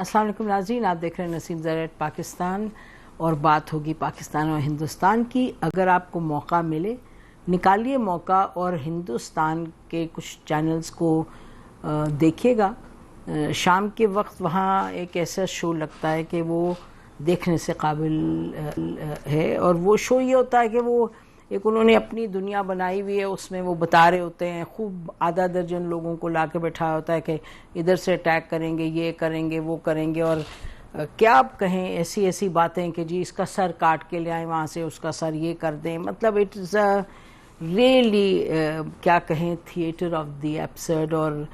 अस्सलाम वालेकुम नाज़रीन, आप देख रहे हैं नसीम ज़रात पाकिस्तान और बात होगी पाकिस्तान और हिंदुस्तान की। अगर आपको मौका मिले निकालिए मौका और हिंदुस्तान के कुछ चैनल्स को देखिएगा। शाम के वक्त वहाँ एक ऐसा शो लगता है कि वो देखने से काबिल है, और वो शो ये होता है कि वो एक उन्होंने अपनी दुनिया बनाई हुई है, उसमें वो बता रहे होते हैं, खूब आधा दर्जन लोगों को ला के बैठाया होता है कि इधर से अटैक करेंगे, ये करेंगे, वो करेंगे, और क्या आप कहें ऐसी ऐसी बातें कि जी इसका सर काट के ले आए वहाँ से, उसका सर ये कर दें। मतलब इट इज़ अ रियली क्या कहें थिएटर ऑफ द एब्सर्ड। और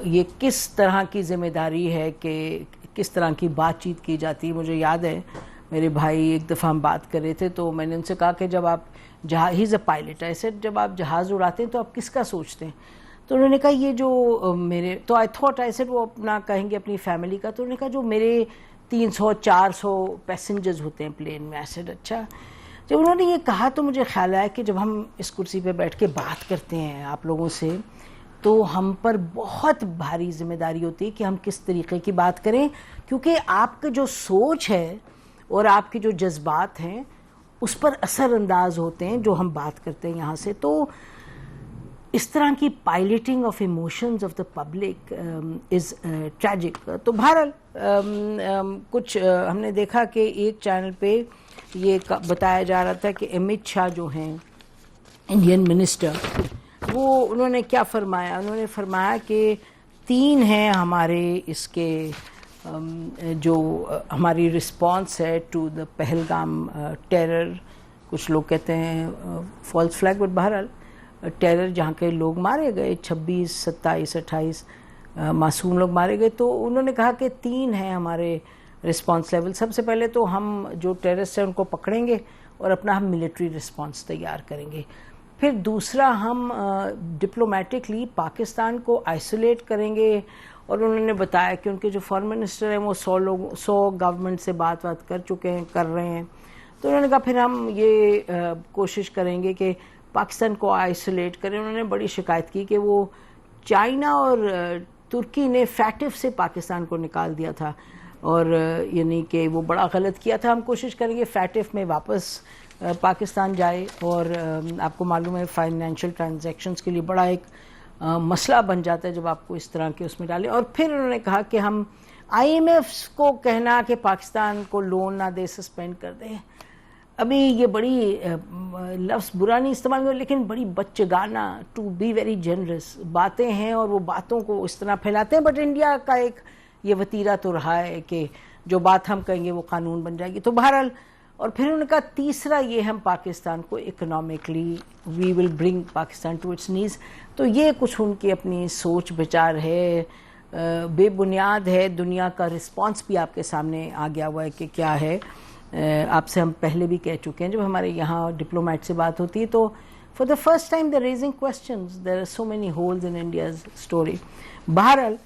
ये किस तरह की जिम्मेदारी है कि किस तरह की बातचीत की जाती है। मुझे याद है मेरे भाई एक दफ़ा हम बात कर रहे थे तो मैंने उनसे कहा कि जब आप जहाज, ही इज़ अ पायलट, ऐसे जब आप जहाज़ उड़ाते हैं तो आप किसका सोचते हैं? तो उन्होंने कहा ये जो मेरे, तो आई थॉट ऐसे वो अपना कहेंगे अपनी फैमिली का। तो उन्होंने कहा जो मेरे 300-400 पैसेंजर्स होते हैं प्लेन में। ऐसे अच्छा, जब उन्होंने ये कहा तो मुझे ख्याल आया कि जब हम इस कुर्सी पे बैठ के बात करते हैं आप लोगों से, तो हम पर बहुत भारी जिम्मेदारी होती है कि हम किस तरीके की बात करें, क्योंकि आपका जो सोच है और आपके जो जज्बात हैं उस पर असरअंदाज होते हैं जो हम बात करते हैं यहाँ से। तो इस तरह की piloting of emotions of the public is tragic. तो बहरहाल कुछ हमने देखा कि एक चैनल पे ये बताया जा रहा था कि अमित शाह जो हैं इंडियन मिनिस्टर, वो उन्होंने क्या फरमाया, उन्होंने फरमाया कि 3 हैं हमारे इसके जो हमारी रिस्पांस है टू द पहलगाम टेरर, कुछ लोग कहते हैं फॉल्स फ्लैग, बट बहरहाल टेरर जहाँ के लोग मारे गए 26, 27, 28 मासूम लोग मारे गए। तो उन्होंने कहा कि 3 हैं हमारे रिस्पांस लेवल। सबसे पहले तो हम जो टेररिस्ट हैं उनको पकड़ेंगे और अपना हम मिलिट्री रिस्पांस तैयार करेंगे। फिर दूसरा हम डिप्लोमेटिकली पाकिस्तान को आइसोलेट करेंगे। और उन्होंने बताया कि उनके जो फॉरेन मिनिस्टर हैं वो 100 गवर्नमेंट से बात कर चुके हैं, कर रहे हैं। तो उन्होंने कहा फिर हम ये कोशिश करेंगे कि पाकिस्तान को आइसोलेट करें। उन्होंने बड़ी शिकायत की कि वो चाइना और तुर्की ने फैटिफ से पाकिस्तान को निकाल दिया था, और यानी कि वो बड़ा गलत किया था। हम कोशिश करेंगे फैटिफ में वापस पाकिस्तान जाए। और आपको मालूम है फाइनेंशियल ट्रांजैक्शंस के लिए बड़ा एक मसला बन जाता है जब आपको इस तरह के उसमें डालें। और फिर उन्होंने कहा कि हम IMF को कहना कि पाकिस्तान को लोन ना दे, सस्पेंड कर दें। अभी ये बड़ी लफ्ज़ बुरा नहीं इस्तेमाल हुआ, लेकिन बड़ी बच्चेगाना, टू बी वेरी जनरस बातें हैं, और वो बातों को इस तरह फैलाते हैं। बट इंडिया का एक ये वतीरा तो रहा है कि जो बात हम कहेंगे वो कानून बन जाएगी। तो बहरहाल, और फिर उनका तीसरा ये, हम पाकिस्तान को economically we will bring Pakistan to its knees. तो ये कुछ उनकी अपनी सोच विचार है, बेबुनियाद है। दुनिया का रिस्पांस भी आपके सामने आ गया हुआ है कि क्या है। आपसे हम पहले भी कह चुके हैं, जब हमारे यहाँ डिप्लोमेट से बात होती है तो for the first time they raising questions, there are so many holes in India's story. बहरहाल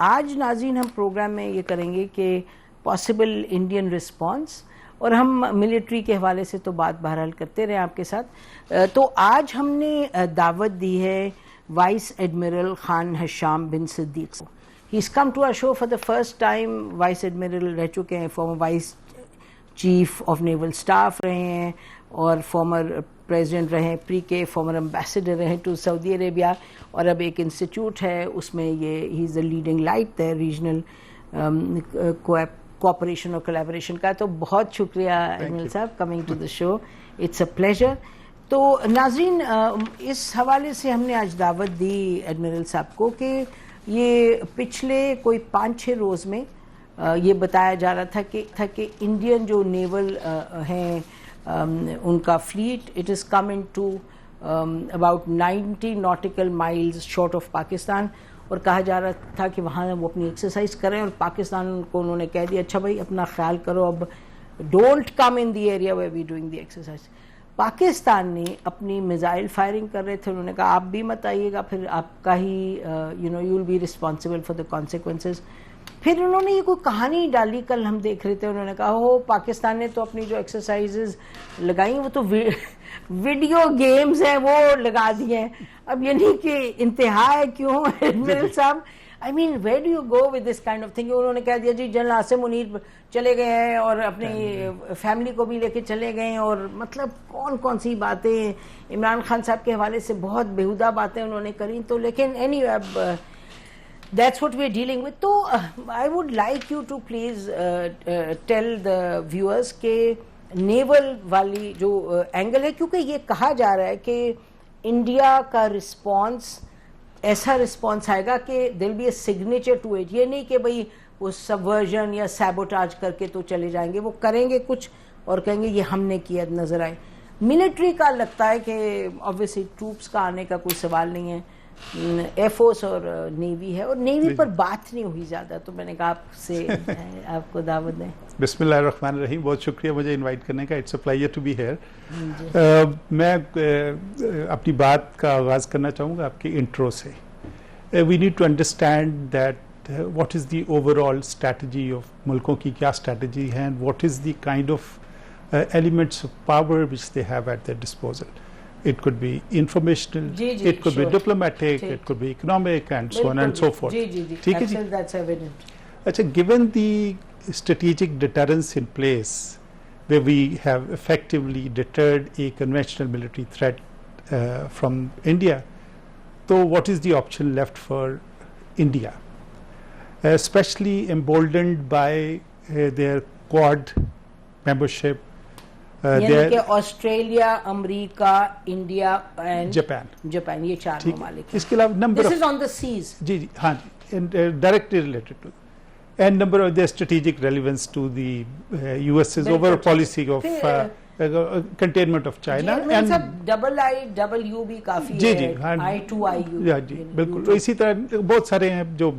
आज नाज़रीन हम प्रोग्राम में ये करेंगे कि पॉसिबल इंडियन रिस्पांस, और हम मिलिट्री के हवाले से तो बात बहरहाल करते रहे आपके साथ। तो आज हमने दावत दी है वाइस एडमिरल खान हिशाम बिन सिद्दीक को। He is come to our show for the first time. Vice admiral रह चुके हैं, former vice chief of naval staff रहे हैं, और फॉर्मर प्रेसिडेंट रहे प्री के, फॉर्मर एम्बेसडर रहे टू सऊदी अरेबिया, और अब एक इंस्टीट्यूट है उसमें ये he is the leading light है रीजनल कोऑपरेशन और कोलैबोरेशन का। तो बहुत शुक्रिया एडमिरल साहब coming to the show, it's a pleasure. तो नाज़रीन, इस हवाले से हमने आज दावत दी एडमिरल साहब को कि ये पिछले कोई 5-6 रोज़ में ये बताया जा रहा था कि इंडियन जो नेवल हैं उनका fleet, it is coming to about 90 nautical miles short of Pakistan, और कहा जा रहा था कि वहाँ वो अपनी एक्सरसाइज करें। और पाकिस्तान को उन्होंने कह दिया अच्छा भाई अपना ख्याल करो, अब don't come in the area where we doing the exercise. Pakistan ने अपनी मिसाइल फायरिंग कर रहे थे, उन्होंने कहा आप भी मत आइएगा, फिर आपका ही you will be responsible for the consequences. फिर उन्होंने ये कोई कहानी डाली, कल हम देख रहे थे, उन्होंने कहा हो पाकिस्तान ने तो अपनी जो एक्सरसाइजेज लगाई वो तो वीडियो गेम्स हैं वो लगा दिए हैं। अब ये नहीं कि इंतहा है क्यों एडमिरल साहब, I mean where do you go with this kind of thing? उन्होंने कह दिया जी जनरल आसिम मुनीर चले गए हैं और अपनी फैमिली को भी लेके चले गए हैं, और मतलब कौन कौन सी बातें इमरान खान साहब के हवाले से बहुत बेहुदा बातें उन्होंने करी। तो लेकिन एनी अब that's what we're dealing with. तो I would like you to please tell the viewers के नेवल वाली जो एंगल है, क्योंकि ये कहा जा रहा है कि इंडिया का रिस्पॉन्स ऐसा रिस्पॉन्स आएगा कि deal be a signature to it. ये नहीं कि भाई वो सबवर्जन या सैबोटाज करके तो चले जाएंगे, वो करेंगे कुछ और कहेंगे ये हमने किया नजर आए। मिलिट्री का लगता है कि ऑब्वियसली ट्रूप्स का आने का कोई सवाल नहीं है, एयरफोर्स और नेवी है, और नेवी पर बात नहीं हुई ज़्यादा, तो मैंने कहा आपसे आपको दावत दें। बिस्मिल्लाहिर्रहमानिर्रहीम, बहुत शुक्रिया मुझे इनवाइट करने का, it's a pleasure to be here. मैं अपनी बात का आगाज़ करना चाहूँगा आपके इंट्रो से। We need to understand that what is the overall strategy of, मुल्कों की क्या स्ट्रैटेजी है, and what is the kind of elements of power which they have at their disposal. It could be informational, it could be diplomatic, it could be economic, and so on and so forth. ठीक है जी? That's evident. अच्छा, given the strategic deterrence in place, where we have effectively deterred a conventional military threat from India, so what is the option left for India? Especially emboldened by their Quad membership. यानी कि Australia, America, India and Japan, ये चार ममालिक। इसके अलावा number this is on the seas. जी जी, हाँ जी, directly related to, and number of the strategic relevance to the US's overall policy of containment of China, and IIW भी काफी जी जी, हाँ, I2IU, जी बिल्कुल। तो इसी तरह बहुत सारे हैं जो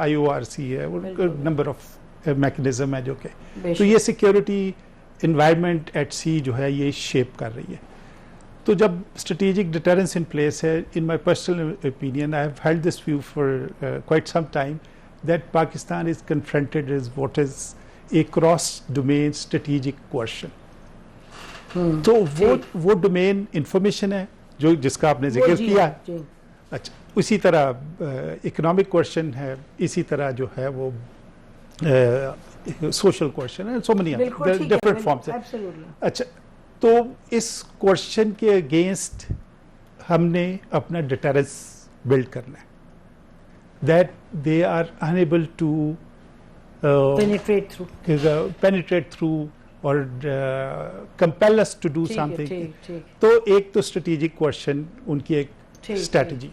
IORC है, नंबर ऑफ मैकेनिज्म है जो के, तो ये सिक्योरिटी इन्वायरमेंट एट सी जो है ये शेप कर रही है। तो जब स्ट्रेटेजिक डिटरेंस इन प्लेस है, in my personal opinion, I have held this view for quite some time, that Pakistan is confronted is what is a cross domain strategic question. तो वो डोमेन इंफॉर्मेशन है जो जिसका आपने जिक्र किया। अच्छा, उसी तरह इकोनॉमिक क्वेश्चन है, इसी तरह जो है वो सोशल क्वेश्चन है, सो मेनी डिफरेंट फॉर्म्स है। अच्छा, तो इस क्वेश्चन के अगेंस्ट हमने अपना डिटरेंस बिल्ड करना है, that they are unable to penetrate through और compel us to do something. तो एक तो स्ट्रेटेजिक क्वेश्चन उनकी एक स्ट्रेटजी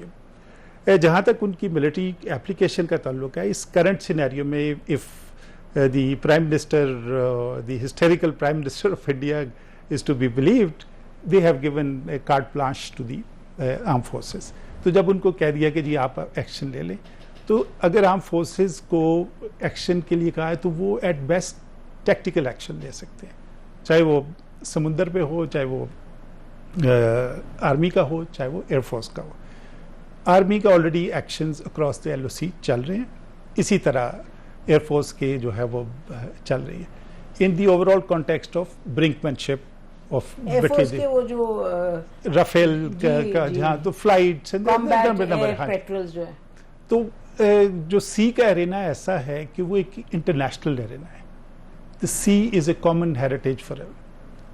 है। जहाँ तक उनकी मिलिट्री एप्लीकेशन का ताल्लुक है, इस करंट सिनेरियो में if the Prime Minister, the hysterical Prime Minister of India is to be believed, they have given a carte blanche to the armed forces. तो जब उनको कह दिया कि जी आप एक्शन ले लें, तो अगर आर्म फोर्सेस को एक्शन के लिए कहा है तो वो एट बेस्ट टैक्टिकल एक्शन ले सकते हैं, चाहे वो समुंदर पे हो, चाहे वो आर्मी का हो, चाहे वो एयरफोर्स का हो। आर्मी का already actions across the LOC चल रहे हैं, इसी तरह एयरफोर्स के जो है वो चल रही है, in the overall context of brinkmanship of Rafale का जहाँ तो फ्लाइट्स पेट्रोल्स जो है। तो जो सी का एरेना ऐसा है कि वो एक इंटरनेशनल एरेना है। The sea is a common heritage for ever,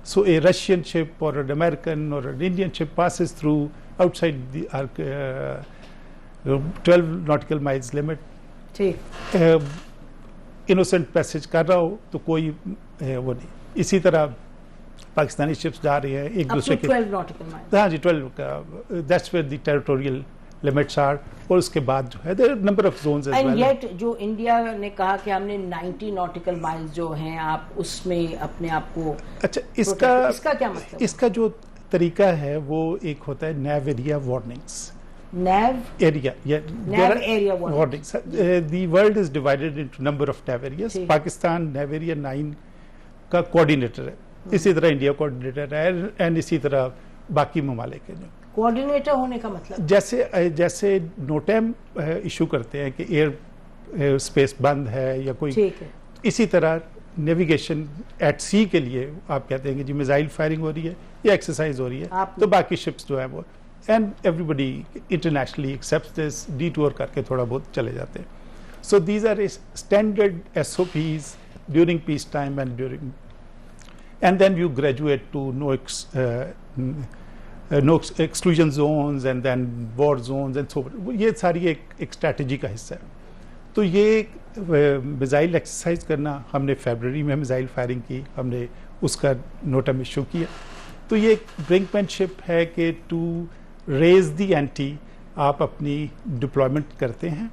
so a Russian ship और एन अमेरिकन और an Indian ship passes through outside the 12 nautical miles limit, innocent passage कर रहा हो तो कोई वो नहीं। इसी तरह पाकिस्तानी शिप्स जा रही है एक दूसरे के, हाँ जी 12 का, that's where the territorial limits are, और उसके बाद जो है there number of zones as well. Yet जो इंडिया ने कहा कि हमने 90 नॉटिकल माइल्स जो हैं, आप उसमें अपने आप को, अच्छा इसका क्या मतलब? इसका जो तरीका है वो एक होता है nav area warnings. nav area, yeah, nav area warnings. The world is divided into number of nav areas. Pakistan nav area 9 का कोऑर्डिनेटर है, इसी तरह इंडिया कोऑर्डिनेटर है, एंड इसी तरह बाकी ममालिक है। जो कोऑर्डिनेटर होने का मतलब जैसे नोटैम इशू करते हैं कि एयर स्पेस बंद है या कोई, ठीक है, इसी तरह नेविगेशन एट सी के लिए आप कहते हैं कि जी मिसाइल फायरिंग हो रही है या एक्सरसाइज हो रही है, तो बाकी शिप्स जो है वो, and everybody internationally accepts this, detour करके थोड़ा बहुत चले जाते हैं। So these are standard SOPs during peacetime and then you graduate to no exclusion zones and then war zones and so forth. ये सारी एक स्ट्रैटेजी का हिस्सा है. तो ये मिसाइल एक्सरसाइज करना, हमने फरवरी में मिसाइल फायरिंग की, हमने उसका नोटम इशू किया. तो ये एक ब्रिंकमैनशिप है कि टू रेज द एंटी आप अपनी डिप्लॉयमेंट करते हैं,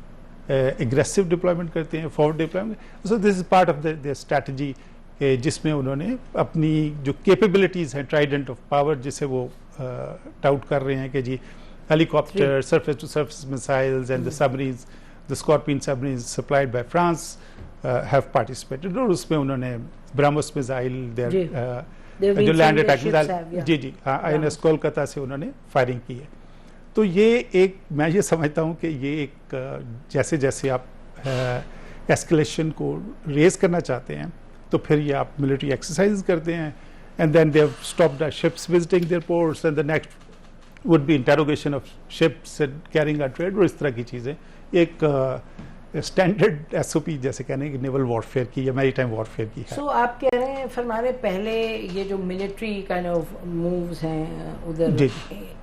एग्रेसिव डिप्लॉयमेंट करते हैं, forward deployment. So this is part of the strategy जिसमें उन्होंने अपनी जो कैपेबिलिटीज़ हैं, ट्राइडेंट ऑफ पावर जिसे वो टाउट कर रहे हैं कि जी helicopter, surface to surface missiles and the submarines, the Scorpene submarines supplied by France have participated. और उसमें उन्होंने ब्रह्मोस मिसाइल जो लैंड अटैक मिसाइल जी INS कोलकाता से उन्होंने फायरिंग की है. तो ये एक, मैं ये समझता हूँ कि ये एक जैसे जैसे आप एस्केलेशन को रेज करना चाहते हैं तो फिर ये आप मिलिट्री एक्सरसाइज करते हैं and then they have stopped the ships visiting their ports and the next would be interrogation of ships and carrying a trade. और इस तरह की चीज़ें एक स्टैंडर्ड SOP जैसे कहने की नेवल वॉरफेयर की या मैरीटाइम वॉरफेयर की है. So, आप कह रहे हैं फरमाने पहले ये जो मिलिट्री काइंड ऑफ मूव्स हैं उधर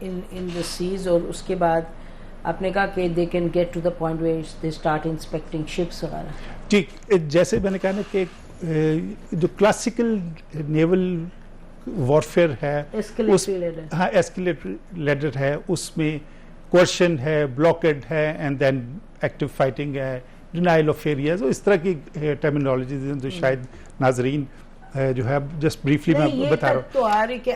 इन द सीज, और उसके बाद आपने कहा कि they can get to the point where they start inspecting ships वगैरह. ठीक, जैसे मैंने कहा ना कि जो क्लासिकल नेवल वॉरफेयर है, हाँ एस्केलेटरी लेडर है, उसमें क्वेश्चन है, ब्लॉकेड है एंड देन एक्टिव फाइटिंग है, डिनाइल ऑफ एरियाज, इस तरह की टर्मिनोलॉजी जो शायद नाजरीन जो है जस्ट ब्रीफली मैं बता रहा हूँ. तो आ रही कि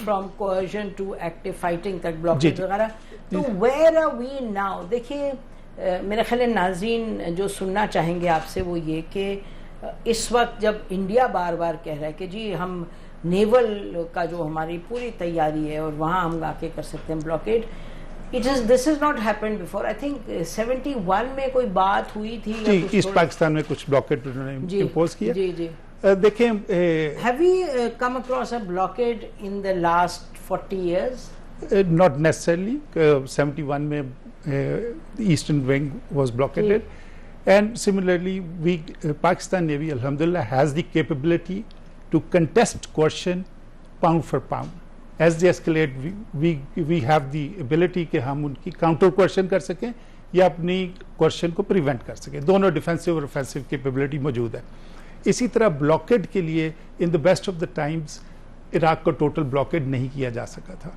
फ्रॉम कोएर्जन टू एक्टिव फाइटिंग तक ब्लॉकेज वगैरह. तो वेयर आर वी नाउ? देखिए मेरा ख्याल है नाजरीन जो सुनना चाहेंगे आपसे वो ये कि इस वक्त जब इंडिया बार बार कह रहा है कि जी हम नेवल का जो हमारी पूरी तैयारी है और वहाँ हम आके कर सकते हैं blockade, this has not happened before. I think 71 में कोई बात हुई थी ईस्ट पाकिस्तान में कुछ ब्लॉकेड उन्होंने इम्पोज किया. जी जी. देखें, have we come across a blockade in the last 40 years? Not necessarily. 71 में eastern wing was blockaded, and similarly Pakistan Navy alhamdulillah has the capability to contest coercion pound for pound. As they escalate, we have the ability कि हम उनकी counter question कर सकें या अपनी question को prevent कर सकें. दोनों डिफेंसिव और ऑफेंसिव कैपेबिलिटी मौजूद है. इसी तरह ब्लॉकेड के लिए in the best of the times Iraq को टोटल ब्लॉकेड नहीं किया जा सका था.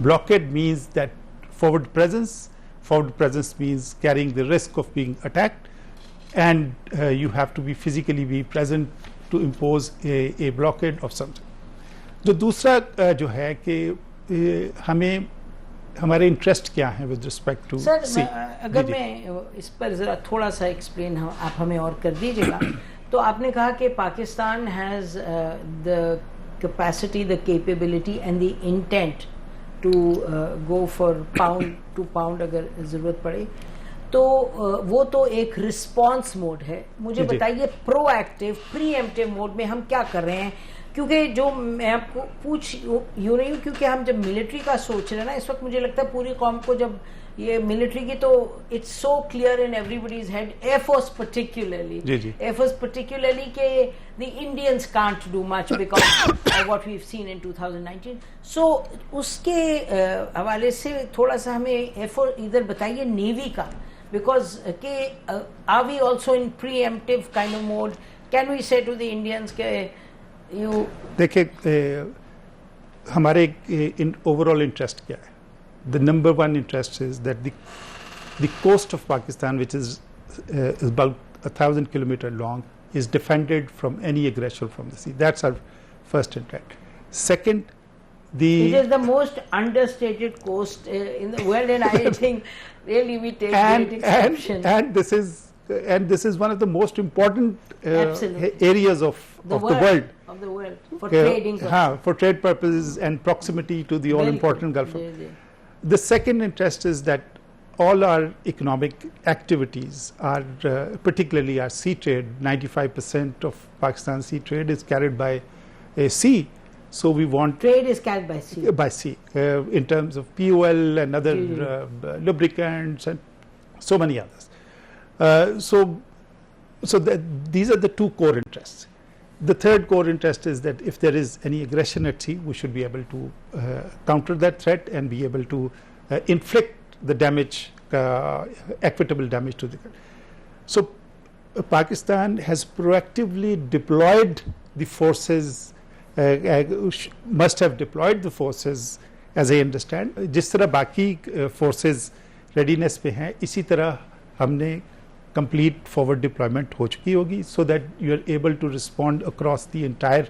Blockade means that forward presence means carrying the risk of being attacked, and you have to be physically present to impose a blockade of something. जो दूसरा जो है कि हमें हमारे इंटरेस्ट क्या है विद रिस्पेक्ट टू सी. अगर मैं इस पर ज़रा थोड़ा सा एक्सप्लेन आप हमें और कर दीजिएगा. तो आपने कहा कि Pakistan has the capacity, the capability and the intent to go for pound to pound अगर ज़रूरत पड़े. तो वो तो एक रिस्पॉन्स मोड है. मुझे बताइए प्रोएक्टिव प्रीएम्प्टिव मोड में हम क्या कर रहे हैं? क्योंकि जो मैं आपको पूछ यूँ नहीं हूँ, क्योंकि हम जब मिलिट्री का सोच रहे हैं ना इस वक्त, मुझे लगता है पूरी कौम को जब ये मिलिट्री की, तो it's so clear in everybody's head, air force particularly के the Indians can't do much because of what we have seen in 2019. So उसके हवाले से थोड़ा सा हमें एफर्ट इधर बताइए नेवी का, बिकॉज के are we also in preemptive kind of mode? Can we say to the Indians के देखिए हमारे ओवरऑल इंटरेस्ट क्या है? The number one interest is that the coast of Pakistan which is about 1000 kilometre long is defended from any aggression from the sea. That's our first interest. Second, it is the most understated coast in the world, and I think really we take great exception. And this is one of the most important areas of the world for trading purposes. For trade purposes and proximity to the all important Gulf. The second interest is that all our economic activities are particularly our sea trade. 95% of Pakistan's sea trade is carried by sea. So we want trade is carried by sea. By sea, in terms of fuel and other lubricants and so many others. These are the two core interests. The third core interest is that if there is any aggression at sea, we should be able to counter that threat and be able to inflict the damage, equitable damage to the country. So Pakistan has proactively deployed the forces, must have deployed the forces, as I understand. जिस तरह बाकी forces readiness पे हैं, इसी तरह हमने complete forward deployment हो चुकी होगी, so that you are able to respond across the entire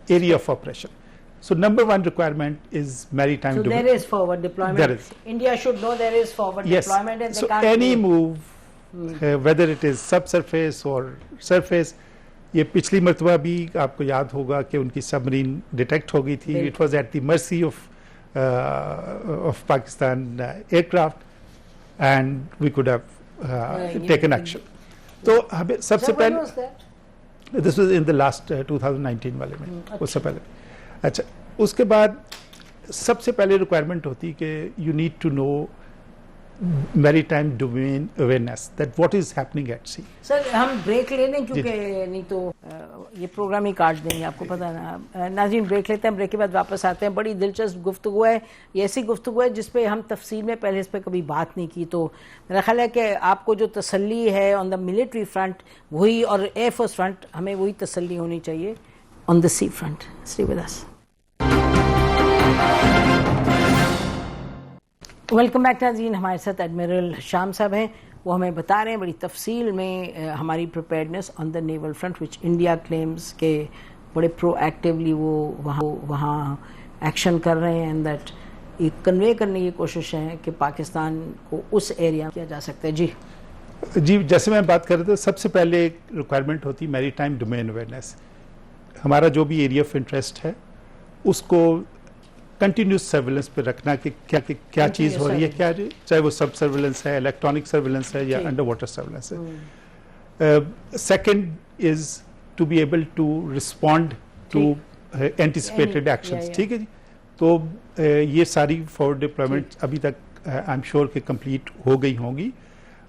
area of operation. So number one requirement is maritime domain. So there is forward deployment. There is. India should know there is forward deployment, and so they can't any move, whether it is subsurface or surface, ये पिछली मरतबा भी आपको याद होगा कि उनकी submarine detect हो गई थी. It was at the mercy of Pakistan aircraft, and we could have taken action. तो हमें सबसे पहले, this was in the last 2019 वाले में, उससे पहले. अच्छा, उसके बाद सबसे पहले रिक्वायरमेंट होती कि you need to know maritime domain awareness, that what is happening at sea. Sir हम ब्रेक ले लें, क्योंकि नहीं तो ये प्रोग्राम ही काट देंगे, आपको पता ना. नाज़रीन, ब्रेक लेते हैं, ब्रेक के बाद वापस आते हैं. बड़ी दिलचस्प गुफ्तगू है, ये ऐसी गुफ्तगू है जिस पे हम तफसील में पहले इस पे कभी बात नहीं की. तो मेरा ख्याल है कि आपको जो तसल्ली है ऑन द मिलिट्री फ्रंट, वही, और एयरफोर्स फ्रंट, हमें वही तसल्ली होनी चाहिए on the sea front. Stay with us. Welcome back नाज़रीन. हमारे साथ एडमिरल शाम साहब हैं. वो हमें बता रहे हैं बड़ी तफसील में हमारी preparedness on the naval front, which India claims के बड़े प्रोएक्टिवली वो वहाँ एक्शन कर रहे हैं, एंड दैट ये कन्वे करने की कोशिश है कि पाकिस्तान को उस एरिया किया जा सकता है. जी, जैसे मैं बात कर रहा था, सबसे पहले एक रिक्वायरमेंट होती है मैरीटाइम डोमेन अवेयरनेस. हमारा जो भी एरिया ऑफ इंटरेस्ट है उसको कंटिन्यूस सर्विलेंस पे रखना कि क्या चीज़ हो रही है, क्या, चाहे वो सब सर्विलेंस है, इलेक्ट्रॉनिक सर्विलेंस है या अंडर वाटर सर्विलेंस है. Second is to be able to respond to anticipated actions. ठीक है जी. तो ये सारी फॉरवर्ड डिप्लॉयमेंट अभी तक आई एम श्योर कि कंप्लीट हो गई होंगी,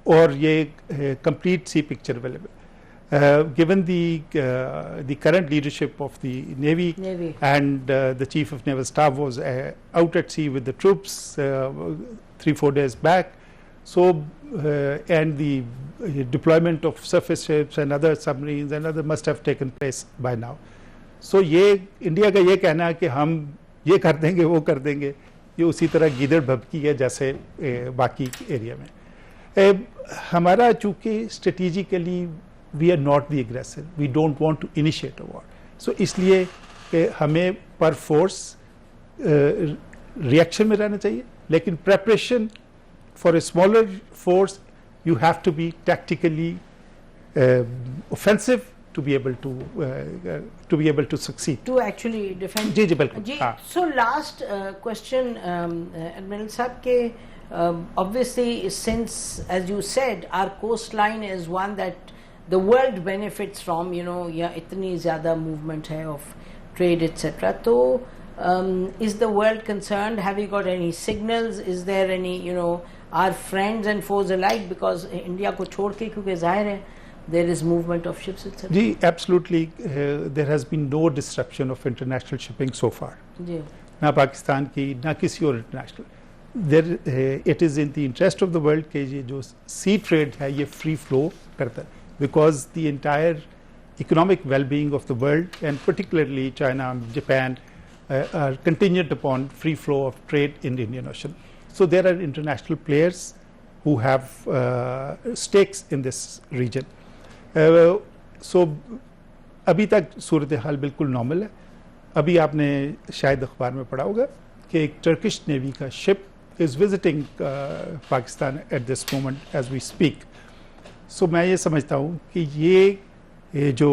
और ये कंप्लीट सी picture available. Given the current leadership of the Navy. And the Chief of Naval Staff was out at sea with the troops 3-4 days back. So and the deployment of surface ships and other submarines and other must have taken place by now. So ये India का ये कहना है कि हम ये कर देंगे, वो कर देंगे, ये उसी तरह गीदड़ भभकी है जैसे बाकी एरिया में. हमारा चूँकि strategically we are not the aggressor, we don't want to initiate a war. So इसलिए हमें पर फोर्स रिएक्शन में रहना चाहिए, लेकिन preparation for a smaller force you have to be tactically offensive to be able to succeed, to actually defend. जी बिल्कुल. So last question, Admiral Sahab, ke obviously, since as you said, our coastline is one that the world benefits from, you know, या इतनी ज़्यादा movement है of trade etc. तो is the world concerned? Have you got any signals? Is there any, you know, our friends and foes alike, because India को छोड़ के, क्योंकि जाहिर है there is movement of ships etc. Ji, absolutely. There has been no disruption of international shipping so far. जी. ना पाकिस्तान की, ना किसी और international. There it is in the interest of the world कि ये जो sea trade है ये free flow करता है, because the entire economic well-being of the world, and particularly China and Japan, are contingent upon free flow of trade in the Indian Ocean. So there are international players who have stakes in this region. So अभी तक सूरत हाल बिल्कुल normal है. अभी आपने शायद अखबार में पढ़ा होगा कि एक टर्किश नेवी का ship is visiting Pakistan at this moment as we speak. So मैं ये समझता हूँ कि ये जो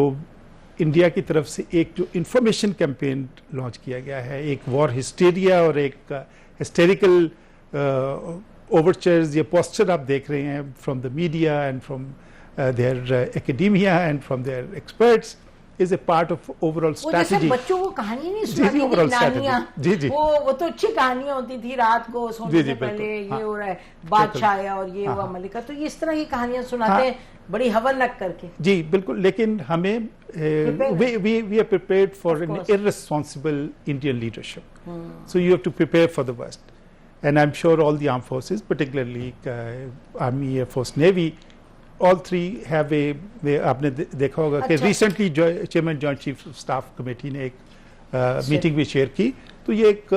इंडिया की तरफ से एक जो इंफॉर्मेशन कैंपेन लॉन्च किया गया है, एक वॉर हिस्टेरिया और एक हिस्टेरिकल ओवरचर्स या पोस्चर आप देख रहे हैं from the media and from their academia and from their experts, is a part of overall strategy. जैसे बच्चों को कहानी नहीं सुनाती थी नानियाँ, वो तो अच्छी कहानियाँ होती थी, रात को सोने से पहले ये हो रहा है, बादशाह आया और ये हुआ मलिका, तो ये इस तरह की कहानियाँ सुनाते हैं बड़ी हवलक करके। जी बिल्कुल, लेकिन हमें we are prepared for an irresponsible Indian leadership. So you have to prepare for the worst. And I'm sure all the armed forces, particularly Army, Air Force, Navy, all three have आपने देखा होगा कि recently Chairman Joint Chiefs of Staff Committee ने एक meeting भी share की, तो ये एक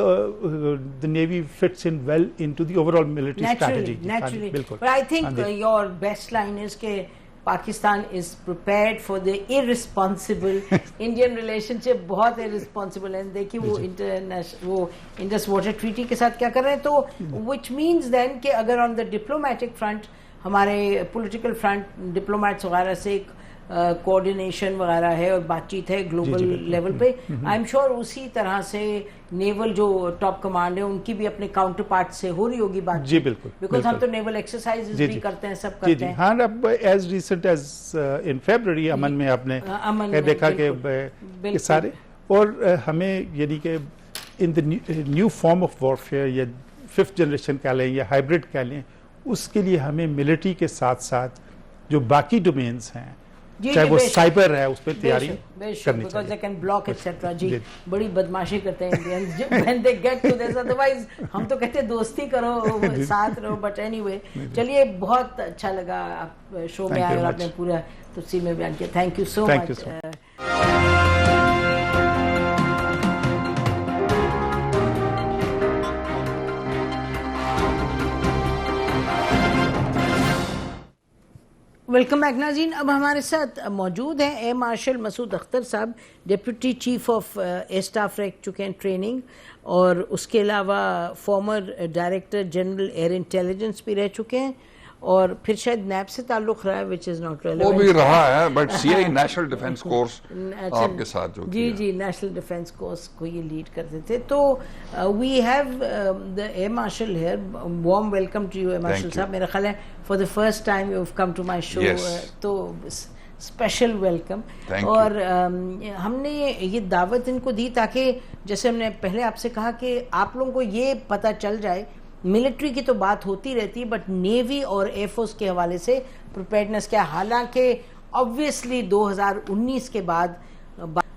the Navy fits in well into the overall military strategy. Naturally. But I think your best line is कि Pakistan is prepared for the irresponsible Indian relationship, बहुत irresponsible है। देखिए वो इंटरनेशनल वो इंडस वाटर ट्रीटी के साथ क्या कर रहे हैं, तो which means then कि अगर on the diplomatic front हमारे political front diplomats वगैरह से एक कोऑर्डिनेशन वगैरह है और बातचीत है ग्लोबल लेवल पे, आई एम श्योर उसी तरह से नेवल जो टॉप कमांड है उनकी भी अपने काउंटर पार्ट से हो रही होगी बात। जी बिल्कुल, बिकॉज हम तो नेवल एक्सरसाइजेज भी करते हैं, सब करते हैं। हाँ, अब एज रिसेंट एज इन फरवरी अमन में आपने देखा कि सारे, और हमें यानी कि in the new form of warfare या 5th जनरेशन कह लें या हाइब्रिड कह लें, उसके लिए हमें मिलिट्री के साथ साथ जो बाकी डोमेन्स हैं, चाहे वो साइबर है, उस पर तैयारी करनी चाहिए। they can block etc. जी बड़ी बदमाशी करते हैं Indians when they get to this, otherwise हम तो कहते हैं दोस्ती करो, साथ रहो, बट एनीवे चलिए, बहुत अच्छा लगा आप शो में आए और आपने पूरा तफसील में बयान किया। Thank you so much. Welcome back नाज़रीन। अब हमारे साथ मौजूद हैं एयर मार्शल मसूद अख्तर साहब, deputy chief of air staff रह चुके हैं ट्रेनिंग, और उसके अलावा farmer director general air intelligence भी रह चुके हैं, और फिर शायद नैब से ताल्लुक रहा है, विच इज नॉट रेलेवेंट, वो भी रहा है, but CI national defence course आपके साथ जो जी नेशनल डिफेंस कोर्स को ये लीड करते थे। तो we have the air marshal here, warm welcome to you air marshal साहब। मेरा ख्याल है for the first time you have come to my show, तो स्पेशल वेलकम। और हमने ये दावत इनको दी ताकि जैसे हमने पहले आपसे कहा कि आप लोगों को ये पता चल जाए, मिलिट्री की तो बात होती रहती है, बट नेवी और एयरफोर्स के हवाले से प्रिपेयर्डनेस क्या। हालांकि ऑब्वियसली 2019 के बाद,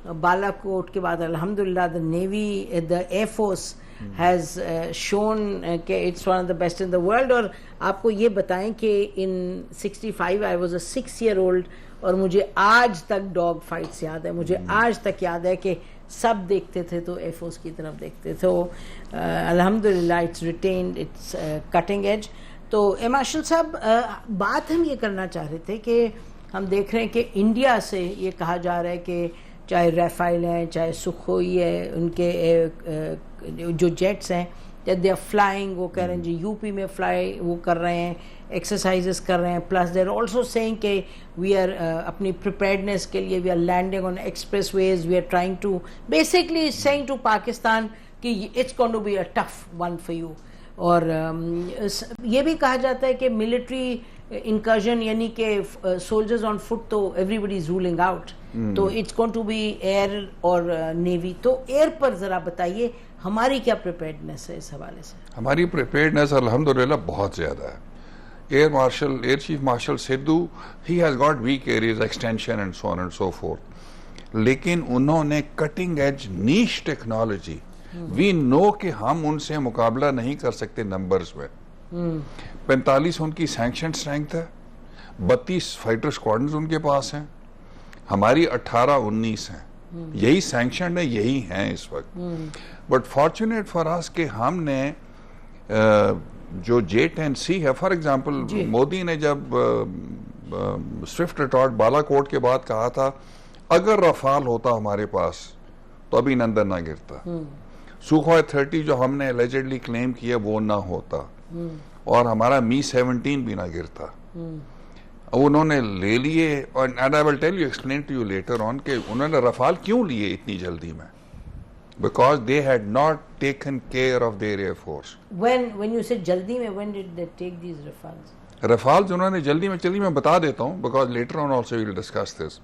बालाकोट के बाद, अल्हम्दुलिल्लाह the navy, the air force has shown कि it's one of the best in the world. और आपको ये बताएं कि in 65 I was a 6 year old, और मुझे आज तक डॉग फाइट्स याद है, मुझे आज तक याद है कि सब देखते थे तो एयरफोर्स की तरफ देखते थे, तो अल्हम्दुलिल्लाह it's retained, it's cutting edge. तो एयर मार्शल साहब, बात हम ये करना चाह रहे थे कि हम देख रहे हैं कि इंडिया से ये कहा जा रहा है कि चाहे राफेल हैं, चाहे सुखोई है, उनके जो जेट्स हैं, दे आर फ्लाइंग, वो कह रहे हैं जी यूपी में फ्लाई वो कर रहे हैं, एक्सरसाइजेस कर रहे हैं, plus they are also saying कि वी आर अपनी प्रिपेयर्डनेस के लिए we are landing on expressways, we are trying to basically saying to Pakistan कि it's going to be a tough one for you. और ये भी कहा जाता है कि मिलिट्री इंकर्जन यानी कि सोल्जर्स ऑन फुट तो एवरीबडी इज रूलिंग आउट, तो it's going to be air और नेवी। तो एयर पर जरा बताइए हमारी क्या प्रिपेयर्डनेस है इस हवाले से। हमारी प्रिपेयर्डनेस अल्हम्दुलिल्लाह बहुत ज्यादा है। Air marshal, air chief marshal Sidhu, he has got weak areas, extension and so on and so forth, लेकिन उन्होंने cutting edge niche technology, we know कि हम उनसे मुकाबला नहीं कर सकते नंबर्स में। 45 उनकी सैंक्शन स्ट्रेंथ है, 32 फाइटर स्क्वाड्रन्स उनके पास हैं, हमारी 18-19 हैं, यही सैंक्शन है, यही हैं इस वक्त। बट फॉर्चुनेट फॉर अस कि हमने जो J-10C है, फॉर एग्जांपल मोदी ने जब स्विफ्ट रिटॉर्ट बालाकोट के बाद कहा था अगर रफाल होता हमारे पास तो अभी नंदन ना गिरता, सुखोई 30 जो हमने एलिजिडली क्लेम किया वो ना होता, और हमारा Mi-17 भी ना गिरता। उन्होंने ले लिए, और and I will tell you, explain to you later on कि उन्होंने रफाल क्यों लिए इतनी जल्दी में, because they had not taken care of their air force. When you said jaldi mein, when did they take these Rafales? Rafales उन्होंने जल्दी में, चलिए मैं बता देता हूँ, because later on also we will discuss this.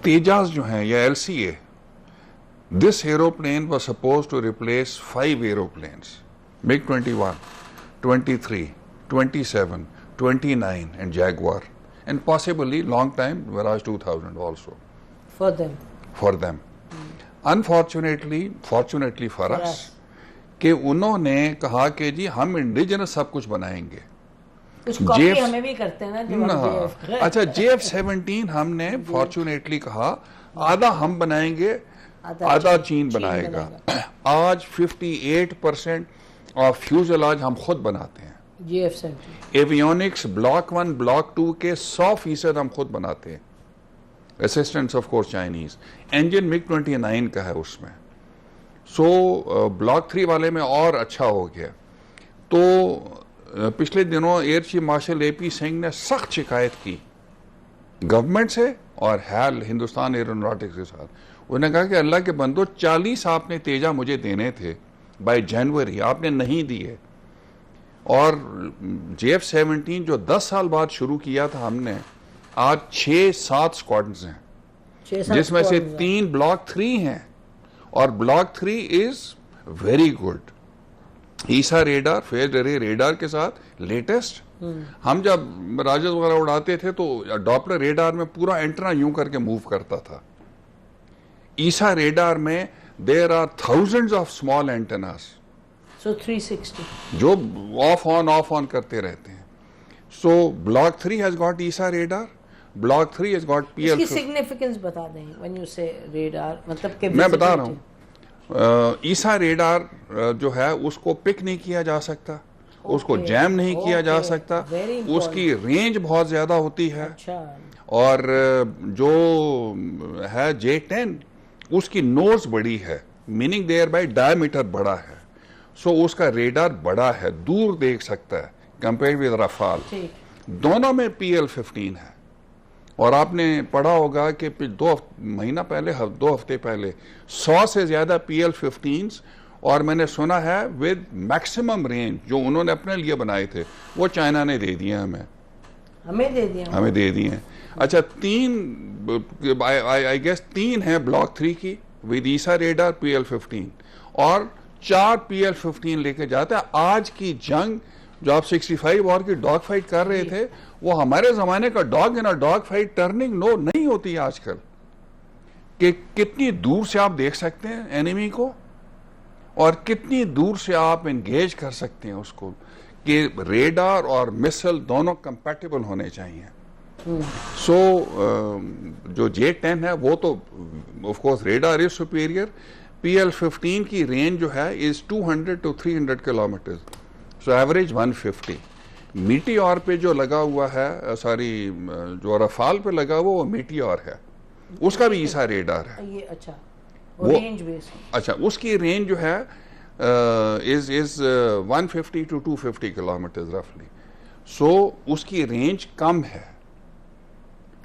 Tejas जो हैं या LCA, this aeroplane was supposed to replace 5 aeroplanes, MiG-21, 23, 27, 29 and Jaguar, and possibly long time Mirage 2000 also. For them. For them. Fortunately for us, कि उन्होंने कहा कि जी हम indigenous सब कुछ बनाएंगे। कुछ कॉपी हमें भी करते हैं ना। अच्छा, JF-17 हमने फॉर्चुनेटली कहा आधा हम बनाएंगे, आधा चीन बनाएगा। आज 58% ऑफ फ्यूजलाज हम खुद बनाते हैं। JF-17 एवियोनिक्स ब्लॉक 1 ब्लॉक 2 के 100% हम खुद बनाते हैं। Assistance of course Chinese. Engine MiG-29 का है उसमें। सो ब्लॉक 3 वाले में और अच्छा हो गया। तो पिछले दिनों air chief martial AP Singh ने सख्त शिकायत की गवर्नमेंट से और HAL हिंदुस्तान एरोनॉटिक्स के साथ। उन्होंने कहा कि अल्लाह के बंदो 40 आपने तेजा मुझे देने थे बाय जनवरी, आपने नहीं दिए। और JF-17 जो 10 साल बाद शुरू किया था हमने, आज 6-7 स्क्वाड्रन्स हैं, जिसमें से 3 ब्लॉक 3 हैं और block 3 is very good. Isa radar, phase array radar के साथ लेटेस्ट। हम जब राजद वगैरह उड़ाते थे तो डॉपलर रेडार में पूरा एंटेना यूं करके मूव करता था। ईसा रेडार में there are thousands of small antennas, so 360 जो ऑफ ऑन करते रहते हैं। So block 3 has got AESA radar, block 3 has got PL। इसकी सिग्निफिकेंस बता दें व्हेन यू से रेडार, मतलब कि मैं बता रहा हूँ, ईसा रेडार जो है उसको पिक नहीं किया जा सकता, उसको जैम नहीं किया जा सकता, उसकी रेंज बहुत ज्यादा होती है। और जो है J-10 उसकी नोज बड़ी है, मीनिंग देयर बाय डायमीटर बड़ा है। सो उसका रेडार बड़ा है, दूर देख सकता है कंपेयर विद रफाल। दोनों में PL-15 है। और आपने पढ़ा होगा कि 2 हफ्ते पहले 100 से ज्यादा PL-15s, और मैंने सुना है विद मैक्सिमम रेंज जो उन्होंने अपने लिए बनाए थे वो चाइना ने दे दिए हमें दे दिए। अच्छा, 3 आई गेस 3 है ब्लॉक 3 की विद ईसा रेडार PL-15, और 4 PL-15 लेके जाते हैं। आज की जंग जो आप 65 वॉर की डॉग फाइट कर रहे थे, वो हमारे जमाने का dog in dogfight turning no नहीं होती आजकल। कि कितनी दूर से आप देख सकते हैं एनिमी को और कितनी दूर से आप एंगेज कर सकते हैं उसको, कि रेडार और मिसाइल दोनों कंपैटिबल होने चाहिए। सो जो J-10 है वो तो of course radar is superior. PL-15 की रेंज जो है is 200 to 300 kilometre, so average 150। Meteor पे जो लगा हुआ है, सॉरी जो रफाल पे लगा हुआ वो मीटियोर है, उसका भी ईसा रेडार है। ये अच्छा, वो रेंज बेस। अच्छा, उसकी रेंज जो है इज 150 to 250 किलोमीटर रफली। सो उसकी रेंज कम है।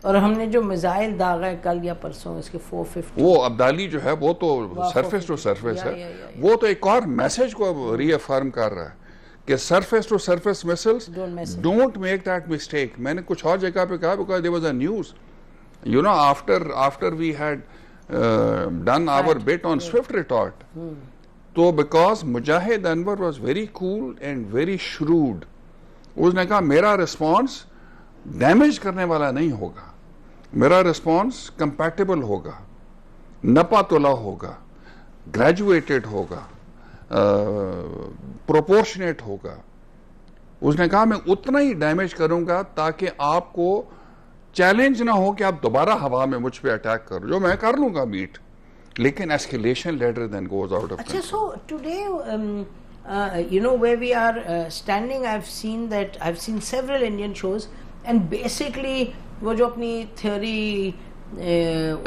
और हमने जो मिसाइल दागा है कल या परसों, इसके 450, वो अब्दाली जो है वो तो सरफेस टू सरफेस है। वो तो एक और मैसेज को रीअफर्म कर रहा है कि surface to surface missiles, don't make that mistake. मैंने कुछ और जगह पे कहा because there was a news, you know, after we had done our bit on swift retort, तो because Mujahid Anwar was very cool and very shrewd, उसने कहा मेरा रिस्पॉन्स डैमेज करने वाला नहीं होगा, मेरा रिस्पॉन्स कंपैटिबल होगा, नपातुला होगा, ग्रेजुएटेड होगा, प्रोपोर्शनेट होगा। उसने कहा मैं उतना ही डैमेज करूंगा ताकि आपको चैलेंज ना हो कि आप दोबारा हवा में मुझ पे अटैक करो, जो मैं कर लूंगा बीट, लेकिन escalation later then goes out of. अच्छा, so today you know where we are standing, I've seen several Indian shows and basically वो जो अपनी theory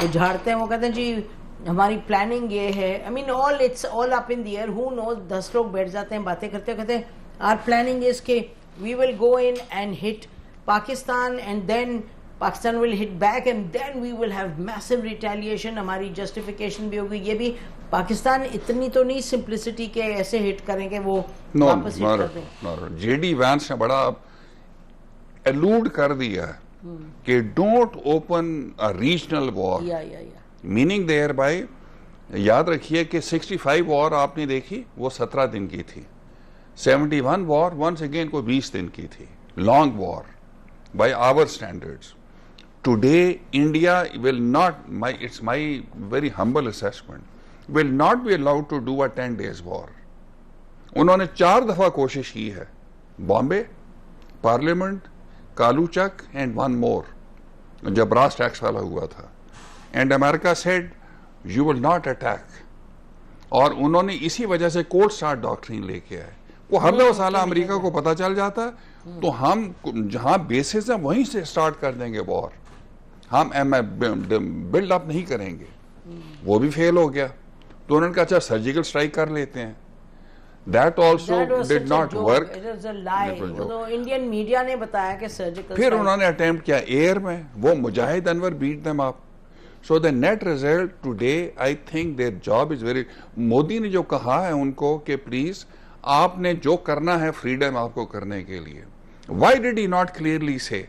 उझाड़ते हैं, वो कहते हैं जी हमारी प्लानिंग ये है। I mean it's all up in the air, who knows। 10 लोग बैठ जाते हैं बातें करते कहते हैं our planning is कि we will go in and hit Pakistan and then Pakistan will hit back and then we will have massive retaliation। हमारी justification भी होगी। ये भी पाकिस्तान इतनी तो नहीं सिंप्लिसिटी के ऐसे हिट करेंगे वो वापस हिट कर दें। JD वैंस ने बड़ा एलूड कर दिया है कि don't open a regional war, meaning thereby, याद रखिए कि 65 वॉर आपने देखी वो 17 दिन की थी, 71 वॉर वंस अगेन को 20 दिन की थी, long war by our standards. Today, India will not, it's my very humble assessment, will not be allowed to do a 10 days war. उन्होंने 4 दफा कोशिश की है, Bombay, parliament, Kaluchak and one more, जब ब्रास टैक्स वाला हुआ था, and America said you will not attack. और उन्होंने इसी वजह से कोल्ड स्टार्ट डॉक्ट्रिन लेके आए. वो हर वसाला अमेरिका को पता चल जाता तो हम जहां बेसिस है वहीं से स्टार्ट कर देंगे वॉर, हम बिल्ड अप नहीं करेंगे. वो भी फेल हो गया तो उन्होंने कहा अच्छा सर्जिकल स्ट्राइक कर लेते हैं. That also did not work. Indian media ने बताया कि सर्जिकल, फिर उन्होंने अटेम्प्ट किया एयर में, वो Mujahid Anwar beat them up. So the net result today, I think their job is very. Modi ने जो कहा है उनको कि प्लीज आपने जो करना है फ्रीडम आपको करने के लिए, why did he not clearly से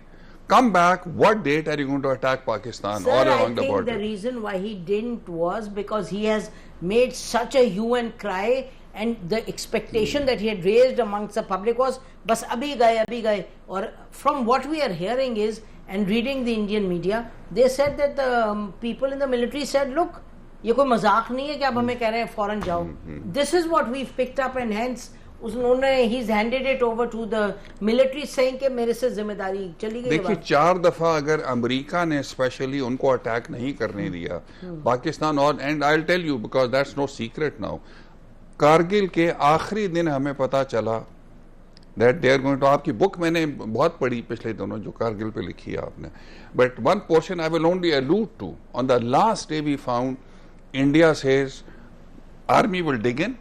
come back, what date are you going to attack Pakistan? Sir, all along the border? The reason why he didn't was because he has made such a hue and cry, and the expectation that he had raised amongst the public was bas abhi gaye. Or from what we are hearing is, and reading the Indian media, they said that the people in the military said, look, ye koi mazak nahi hai ki aap hame keh rahe hain foreign jao. This is what we've picked up, and hence उन्होंने he's handed it over to the military saying कि मेरे से जिम्मेदारी चली गई. देखिए 4 दफा अगर अमेरिका ने स्पेशली उनको अटैक नहीं करने दिया पाकिस्तान, और and I will tell you because that's no secret now, Kargil के आखिरी दिन हमें पता चला that they are going to, आपकी बुक मैंने बहुत पढ़ी पिछले दिनों जो कारगिल पे लिखी है आपने, but one portion I will only allude to. On the last day we found India says army will dig in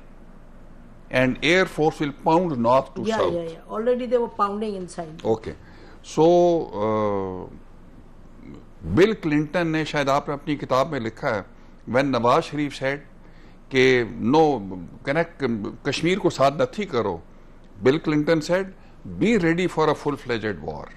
and air force will pound north to south. Already they were pounding inside. Okay. So Bill Clinton ने, शायद आपने अपनी किताब में लिखा है, when Nawaz Sharif said कि no connect Kashmir को साथ नहीं करो, Bill Clinton said be ready for a full-fledged war.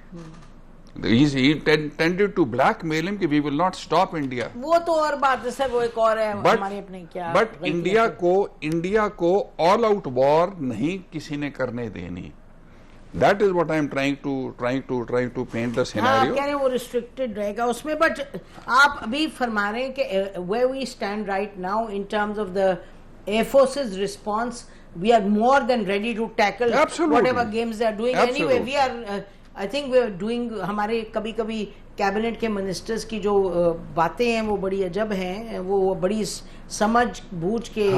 He tended to blackmail him कि we will not stop India. वो तो और बात है सर, वो एक और है हमारे अपने क्या. But इंडिया को all out war नहीं किसी ने करने देनी. That is what I am trying to paint the scenario. हाँ, कह रहे हैं वो restricted रहेगा उसमें, but आप अभी फरमा रहे हैं कि where we stand right now in terms of the Air Force's response, we are more than ready to tackle whatever games they are doing. Anyway, we are I think we are doing, हमारे कभी कभी cabinet के ministers की जो बातें हैं वो बड़ी अजब हैं, वो बड़ी समझ बूझ के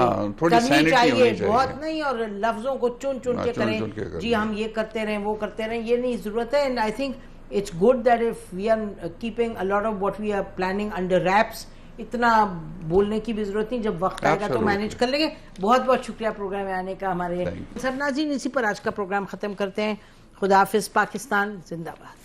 करनी चाहिए, बहुत नहीं, और लफ्जों को चुन के करें जी हम ये करते रहें वो करते रहें, ये नहीं जरूरत है. And I think it's good that if we are keeping a lot of what we are planning under wraps, इतना बोलने की भी जरूरत नहीं, जब वक्त आएगा तो मैनेज कर लेंगे. बहुत बहुत शुक्रिया प्रोग्राम में आने का हमारे. सर नाज़रीन, इसी पर आज का प्रोग्राम खत्म करते हैं. खुदा हाफिज. पाकिस्तान जिंदाबाद.